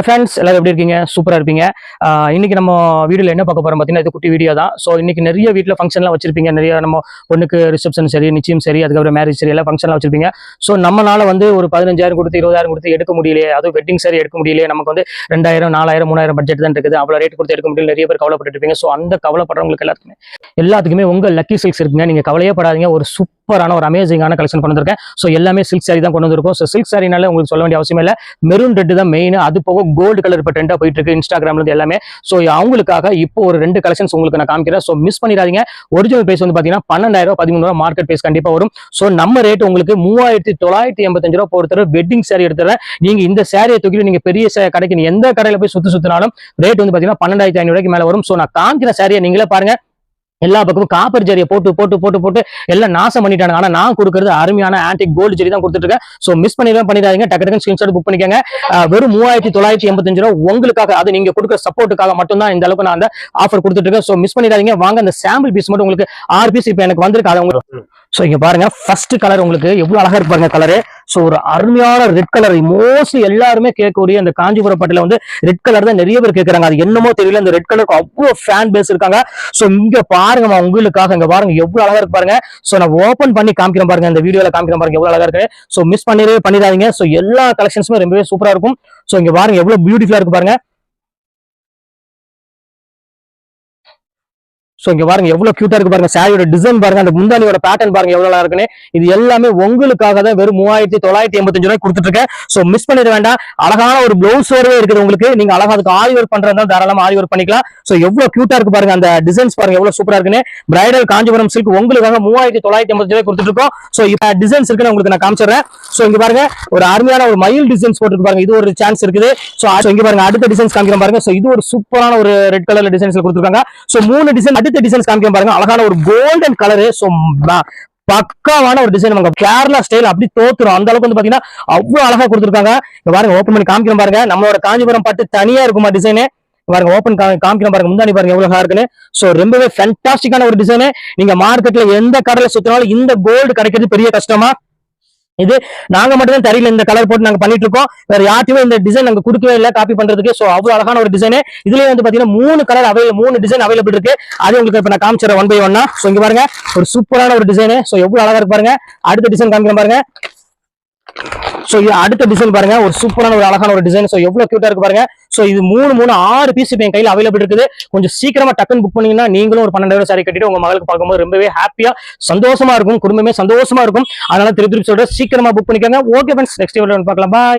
Friends எல்லாரும் எப்படி இருக்கீங்க? சூப்பரா இருப்பீங்க. இன்னைக்கு நம்ம வீடியோல என்ன பார்க்க போறோம் பார்த்தீங்கன்னா, இது குட்டி வீடியோ தான். ஸோ இன்னைக்கு நிறைய வீட்டில் ஃபங்க்ஷன்லாம் வச்சிருப்பீங்க. நிறைய நம்ம பொண்ணுக்கு ரிசப்ஷன் சரி, நிச்சயம் சரி, அதுக்கப்புறம் மேரேஜ் சரி, எல்லாம் ஃபங்க்ஷன்லாம் வச்சிருப்பீங்க. ஸோ நம்மளால வந்து ஒரு 15,000 கொடுத்து 20,000 கொடுத்து எடுக்க முடியலையே, அதுவும் வெட்டிங் சரி எடுக்க முடியலையே, நமக்கு வந்து 2,000 4,000 3,000 பட்ஜெட் தான் இருக்குது, அவ்வளோ ரேட் கொடுத்து எடுக்க முடியல. நிறைய பேர் கவலைப்பட்டு இருப்பீங்க. ஸோ அந்த கவலைப்படுறவங்களுக்கு எல்லாத்துக்குமே உங்க லக்கி சில்க்ஸ் இருக்குங்க. நீங்க கவலையே படாதீங்க. ஒரு சூப்பரான ஒரு அமேசிங்கான கலெக்ஷன் கொண்டு வந்திருக்கேன். ஸோ எல்லாமே சில்க் சாரி தான் கொண்டு வந்திருக்கோம். ஸோ சில்க் சாரினால உங்களுக்கு சொல்ல வேண்டிய அவசியம் இல்லை. மெரூன் ரெட் தான் மெயின். அது போக கோல்டு கலர் இப்போ ட்ரெண்டா போயிட்டு இருக்கு இன்ஸ்டாகிராம்ல இருந்து எல்லாமே. ஸோ அவங்களுக்காக இப்போ ஒரு 2 கலெக்ஷன்ஸ் உங்களுக்கு நான் காமிக்கிறேன். ஸோ மிஸ் பண்ணிடாதீங்க. ஒரிஜினல் பிரைஸ் வந்து பாத்தீங்கன்னா 12,000 13,000 மார்க்கெட் பிரைஸ் கண்டிப்பா வரும். ஸோ நம்ம ரேட் உங்களுக்கு 3,985 ரூபா பொறுத்தவரை வெட்டிங் சாரி எடுத்துறேன். நீங்க இந்த சாரியை தூக்கிட்டு நீங்க பெரிய கடைக்கு எந்த கடையில போய் சுத்தினாலும் ரேட் வந்து பாத்தீங்கன்னா 12,500 ரூபாய்க்கு மேல வரும். ஸோ நான் காமிக்கிற சாரியை நீங்களே பாருங்க. எல்லா பக்கமும் காப்பர் ஜரியை போட்டு எல்லாம் நாசம் பண்ணிட்டாங்க. ஆனா நான் கொடுக்கறது அருமையான ஆன்டிக் கோல்டு ஜரி தான் கொடுத்துட்டு இருக்கேன். சோ மிஸ் பண்ணிடாதீங்க. டக்கு ஸ்கிரீன்ஷாட் புக் பண்ணிக்கங்க. வெறும் 3,985 ரூபாய் உங்களுக்காக, அது நீங்க கொடுக்குற சப்போர்ட்டுக்காக மட்டும் தான் இந்த அளவுக்கு நான் அந்த ஆஃபர் கொடுத்துட்டு இருக்கேன். சோ மிஸ் பண்ணிடாதீங்க. வாங்க, அந்த சாம்பிள் பீஸ் மட்டும் உங்களுக்கு 6 பீஸ் இப்ப எனக்கு வந்திருக்கு. அதை உங்களுக்கு சோ இங்க பாருங்க, ஃபர்ஸ்ட் கலர் உங்களுக்கு எவ்வளவு அழகா இருக்கு பாருங்க கலரு. சோ ஒரு அருமையான ரெட் கலர். மோஸ்ட்லி எல்லாருமே கேட்கக்கூடிய அந்த காஞ்சிபுரம் பட்டுல வந்து ரெட் கலர் தான் நிறைய பேர் கேட்கறாங்க. அது என்னமோ தெரியல, இந்த ரெட் கலருக்கு அவ்வளவு ஃபேன் பேஸ் இருக்காங்க. சோ இங்க பாருங்க, உங்களுக்காக இங்க பாருங்க எவ்வளவு அழகா இருக்கு பாருங்க. சோ நான் ஓபன் பண்ணி காமிக்கிறேன் பாருங்க, இந்த வீடியோல காமிக்கிறேன் பாருங்க எவ்வளவு அழகா இருக்கு. சோ மிஸ் பண்ணிடாதீங்க. சோ எல்லா கலெக்ஷன்ஸுமே ரொம்பவே சூப்பரா இருக்கும். சோ இங்க பாருங்க எவ்வளவு பியூட்டிஃபுல்லா இருக்கு பாருங்க. சோ இங்க பாருங்க எவ்வளவு கியூட்டா இருக்கு பாருங்க. சாரியோட டிசைன் பாருங்க, அந்த முந்தானியோட பேட்டர்ன் பாருங்க எவ்வளவு அழகா இருக்குன்னு. இது எல்லாமே உங்களுக்காக தான் வெறும் 3,985 ரூபாய் கொடுத்துட்டு இருக்கேன். சோ மிஸ் பண்ணிட வேண்டாம். அழகான ஒரு பிளவுஸோடவே இருக்குது உங்களுக்கு. நீங்க அழகா அதுக்கு ஆரி ஒர்க் பண்றதா தாராளமா ஆரி ஒர்க் பண்ணிக்கலாம். சோ எவ்வளவு கியூட்டா இருக்கு பாருங்க. அந்த டிசைன்ஸ் பாருங்க எவ்வளவு சூப்பரா இருக்குன்னு. பிரைடல் காஞ்சிபுரம் சில்க் உங்களுக்காக 3,985 ரூபாய் கொடுத்துட்டு இருக்கோம். சோ இப்ப டிசைன்ஸ் இருக்குன்னு உங்களுக்கு நான் காமிச்சிடுறேன். சோ இங்க பாருங்க ஒரு அருமையான ஒரு மயில் டிசைன்ஸ் போட்டுருக்கு பாருங்க. இது ஒரு சான்ஸ் இருக்குது. சோ இங்க பாருங்க அடுத்த டிசைன்ஸ் காமிக்கிறேன் பாருங்க. சோ இது ஒரு சூப்பரான ஒரு ரெட் கலர்ல டிசைன்ஸ்ல கொடுத்துருக்காங்க. சோ 3 டிசைன் டிசைன்ஸ் காமிக்கிறேன் பாருங்க. அழகான ஒரு கோல்டன் கலரு. சோ பக்காவான ஒரு டிசைன். கேரளா ஸ்டைல் அப்படி தோத்துரும் அந்த அளவுக்கு வந்து பாத்தீங்கன்னா அவ்வளவு அழகா கொடுத்துருக்காங்க. பாருங்க ஓபன் பண்ணி காமிக்கிறேன் பாருங்க. நம்மளோட காஞ்சிபுரம் பட்டு தனியா இருக்குமா டிசைனு பாருங்க. ஓபன் காமிக்கிறேன் பாருங்க. முந்தானி பாருங்க எவ்வளவு அழகா இருக்குன்னு. சோ ரொம்பவே ஃபேண்டாஸ்டிக்கான ஒரு டிசைன். நீங்க மார்க்கெட்ல எந்த கடையில சுத்தினாலும் இந்த கோல்டு கிடைக்கிறது பெரிய கஷ்டமா. இது நாங்க மட்டும் தான் தெரியல, இந்த கலர் போட்டு நாங்க பண்ணிட்டு இருக்கோம். வேற யாருமே இந்த டிசைன் நாங்க கொடுக்கவே இல்லை காப்பி பண்றதுக்கு. சோ அவ்வளவு அழகான ஒரு டிசைன். இதுலயே வந்து பாத்தீங்கன்னா 3 கலர் அவைலபிள், 3 டிசைன் அவைலபிள் இருக்கு. அது உங்களுக்கு இப்ப நான் காமிச்சிடறேன் ஒன் பை ஒன்னா. சோ இங்க பாருங்க ஒரு சூப்பரான ஒரு டிசைன். சோ எவ்வளவு அழகா இருக்கு பாருங்க. அடுத்த டிசைன் காமிக்கிறேன் பாருங்க. சோ இது அடுத்த டிசைன் பாருங்க. ஒரு சூப்பரான ஒரு அழகான ஒரு டிசைன். சோ எவ்வளவு கியூட்டா இருக்கு பாருங்க. சோ இது 6 பீஸ் இப்ப என் கையில அவைலபிள் இருக்குது. கொஞ்சம் சீக்கிரமா டக்குன்னு புக் பண்ணீங்கன்னா நீங்களும் ஒரு 12,000 சாரி கட்டிட்டு உங்க மகளுக்கு பார்க்கும்போது ரொம்பவே ஹாப்பியா சந்தோஷமா இருக்கும். குடும்பமே சந்தோஷமா இருக்கும். அதனால திருப்பி சொல்றேன், சீக்கிரமா புக் பண்ணிக்கோங்க. ஓகே ஃப்ரெண்ட்ஸ், நெக்ஸ்ட் வீடியோல பார்க்கலாம். பாய்.